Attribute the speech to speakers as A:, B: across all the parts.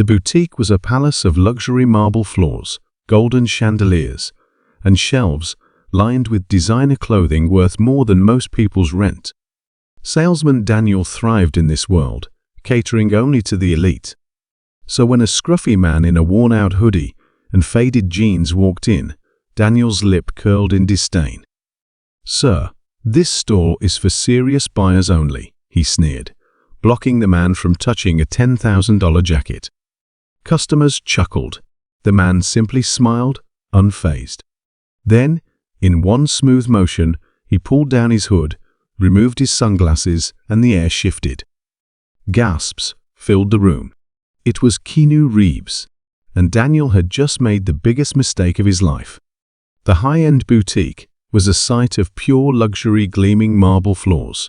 A: The boutique was a palace of luxury marble floors, golden chandeliers, and shelves lined with designer clothing worth more than most people's rent. Salesman Daniel thrived in this world, catering only to the elite. So when a scruffy man in a worn-out hoodie and faded jeans walked in, Daniel's lip curled in disdain. "Sir, this store is for serious buyers only," he sneered, blocking the man from touching a $10,000 jacket. Customers chuckled. The man simply smiled, unfazed. Then, in one smooth motion, he pulled down his hood, removed his sunglasses, and the air shifted. Gasps filled the room. It was Keanu Reeves, and Daniel had just made the biggest mistake of his life. The high-end boutique was a sight of pure luxury, gleaming marble floors,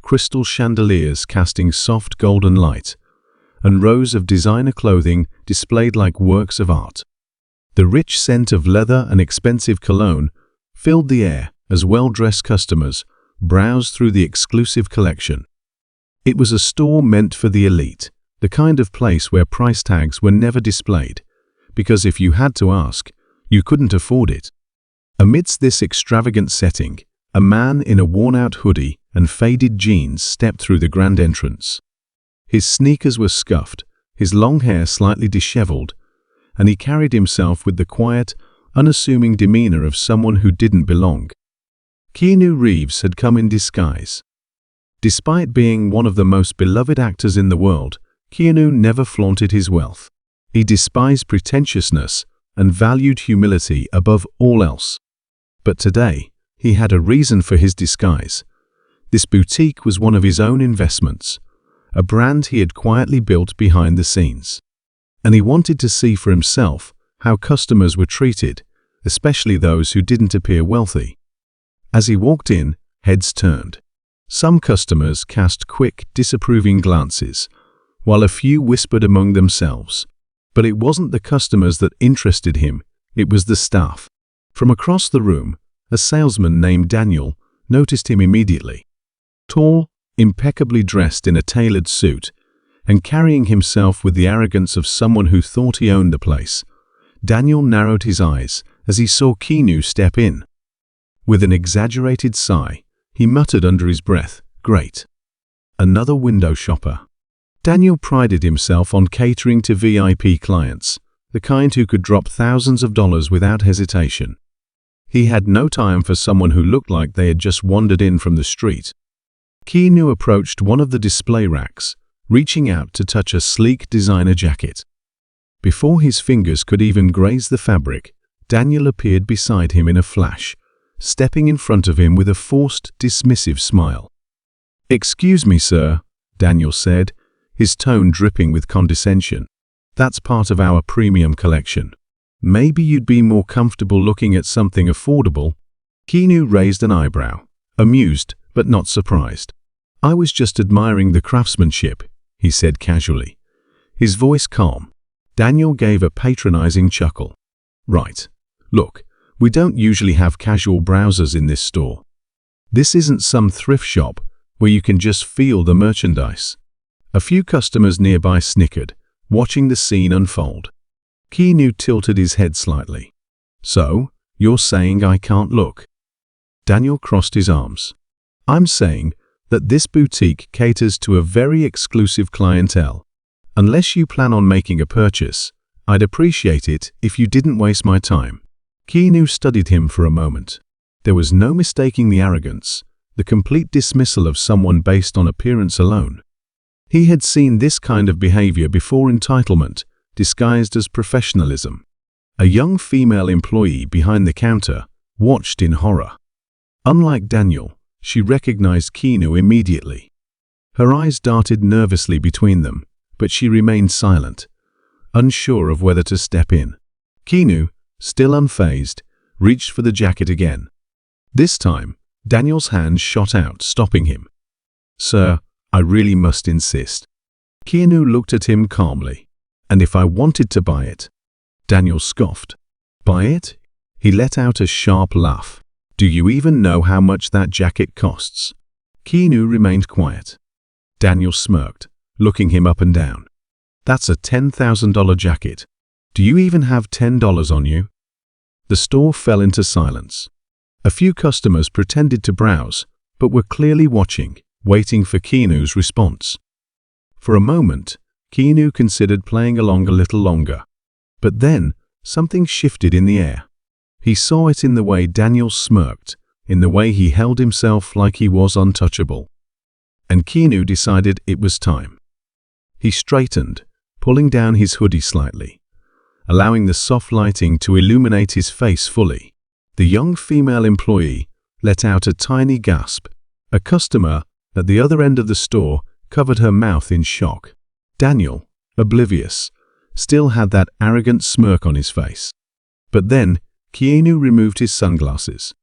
A: crystal chandeliers casting soft golden light, and rows of designer clothing displayed like works of art. The rich scent of leather and expensive cologne filled the air as well-dressed customers browsed through the exclusive collection. It was a store meant for the elite, the kind of place where price tags were never displayed, because if you had to ask, you couldn't afford it. Amidst this extravagant setting, a man in a worn-out hoodie and faded jeans stepped through the grand entrance. His sneakers were scuffed, his long hair slightly disheveled, and he carried himself with the quiet, unassuming demeanor of someone who didn't belong. Keanu Reeves had come in disguise. Despite being one of the most beloved actors in the world, Keanu never flaunted his wealth. He despised pretentiousness and valued humility above all else. But today, he had a reason for his disguise. This boutique was one of his own investments, a brand he had quietly built behind the scenes. And he wanted to see for himself how customers were treated, especially those who didn't appear wealthy. As he walked in, heads turned. Some customers cast quick, disapproving glances, while a few whispered among themselves. But it wasn't the customers that interested him, it was the staff. From across the room, a salesman named Daniel noticed him immediately. Tall, impeccably dressed in a tailored suit, and carrying himself with the arrogance of someone who thought he owned the place, Daniel narrowed his eyes as he saw Keanu step in. With an exaggerated sigh, he muttered under his breath, "Great. Another window shopper." Daniel prided himself on catering to VIP clients, the kind who could drop thousands of dollars without hesitation. He had no time for someone who looked like they had just wandered in from the street. Keanu approached one of the display racks, reaching out to touch a sleek designer jacket. Before his fingers could even graze the fabric, Daniel appeared beside him in a flash, stepping in front of him with a forced, dismissive smile. "Excuse me, sir," Daniel said, his tone dripping with condescension. "That's part of our premium collection. Maybe you'd be more comfortable looking at something affordable." Keanu raised an eyebrow, amused but not surprised. "I was just admiring the craftsmanship," he said casually, his voice calm. Daniel gave a patronizing chuckle. "Right. Look, we don't usually have casual browsers in this store. This isn't some thrift shop where you can just feel the merchandise." A few customers nearby snickered, watching the scene unfold. Keanu tilted his head slightly. "So, you're saying I can't look?" Daniel crossed his arms. "I'm saying that this boutique caters to a very exclusive clientele. Unless you plan on making a purchase, I'd appreciate it if you didn't waste my time." Keanu studied him for a moment. There was no mistaking the arrogance, the complete dismissal of someone based on appearance alone. He had seen this kind of behavior before: entitlement, disguised as professionalism. A young female employee behind the counter watched in horror. Unlike Daniel, she recognized Keanu immediately. Her eyes darted nervously between them, but she remained silent, unsure of whether to step in. Keanu, still unfazed, reached for the jacket again. This time, Daniel's hand shot out, stopping him. "Sir, I really must insist." Keanu looked at him calmly. "And if I wanted to buy it?" Daniel scoffed. "Buy it?" He let out a sharp laugh. "Do you even know how much that jacket costs?" Keanu remained quiet. Daniel smirked, looking him up and down. That's a $10,000 jacket. Do you even have $10 on you?" The store fell into silence. A few customers pretended to browse, but were clearly watching, waiting for Keanu's response. For a moment, Keanu considered playing along a little longer. But then, something shifted in the air. He saw it in the way Daniel smirked, in the way he held himself like he was untouchable. And Keanu decided it was time. He straightened, pulling down his hoodie slightly, allowing the soft lighting to illuminate his face fully. The young female employee let out a tiny gasp. A customer at the other end of the store covered her mouth in shock. Daniel, oblivious, still had that arrogant smirk on his face. But then, Keanu removed his sunglasses.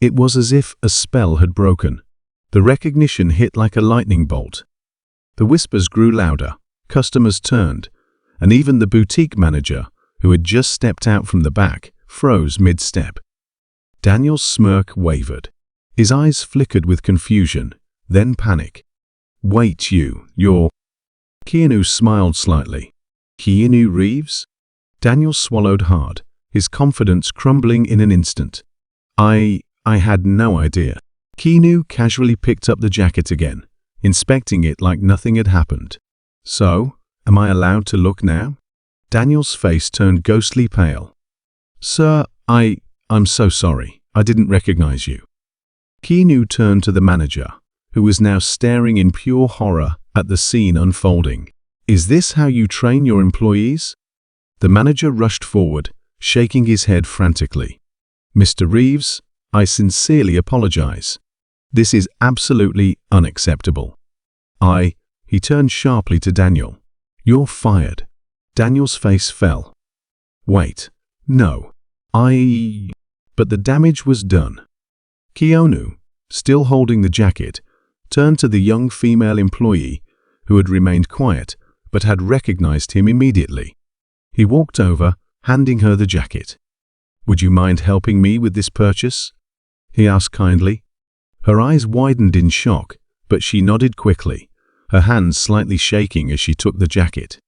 A: It was as if a spell had broken. The recognition hit like a lightning bolt. The whispers grew louder, customers turned, and even the boutique manager, who had just stepped out from the back, froze mid-step. Daniel's smirk wavered. His eyes flickered with confusion, then panic. "Wait, you're—" Keanu smiled slightly. "Keanu Reeves?" Daniel swallowed hard, his confidence crumbling in an instant. I had no idea." Keanu casually picked up the jacket again, inspecting it like nothing had happened. "So, am I allowed to look now?" Daniel's face turned ghostly pale. "Sir, I'm so sorry. I didn't recognize you." Keanu turned to the manager, who was now staring in pure horror at the scene unfolding. "Is this how you train your employees?" The manager rushed forward, shaking his head frantically. "Mr. Reeves, I sincerely apologize. This is absolutely unacceptable." He turned sharply to Daniel. "You're fired." Daniel's face fell. "Wait, no, But the damage was done. Keanu, still holding the jacket, turned to the young female employee, who had remained quiet but had recognized him immediately. He walked over, handing her the jacket. "Would you mind helping me with this purchase?" he asked kindly. Her eyes widened in shock, but she nodded quickly, her hands slightly shaking as she took the jacket.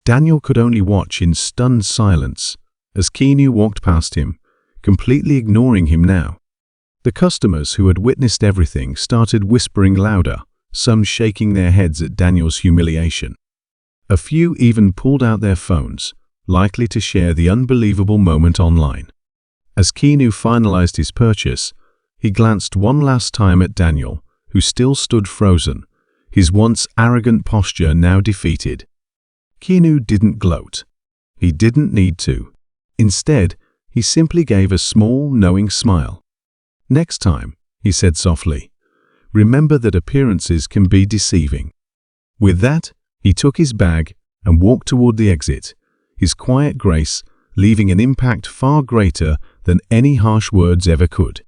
A: Daniel could only watch in stunned silence as Keanu walked past him, completely ignoring him now. The customers who had witnessed everything started whispering louder, some shaking their heads at Daniel's humiliation. A few even pulled out their phones, likely to share the unbelievable moment online. As Keanu finalized his purchase, he glanced one last time at Daniel, who still stood frozen, his once arrogant posture now defeated. Keanu didn't gloat. He didn't need to. Instead, he simply gave a small, knowing smile. "Next time," he said softly, "remember that appearances can be deceiving." With that, he took his bag and walked toward the exit, his quiet grace leaving an impact far greater than any harsh words ever could.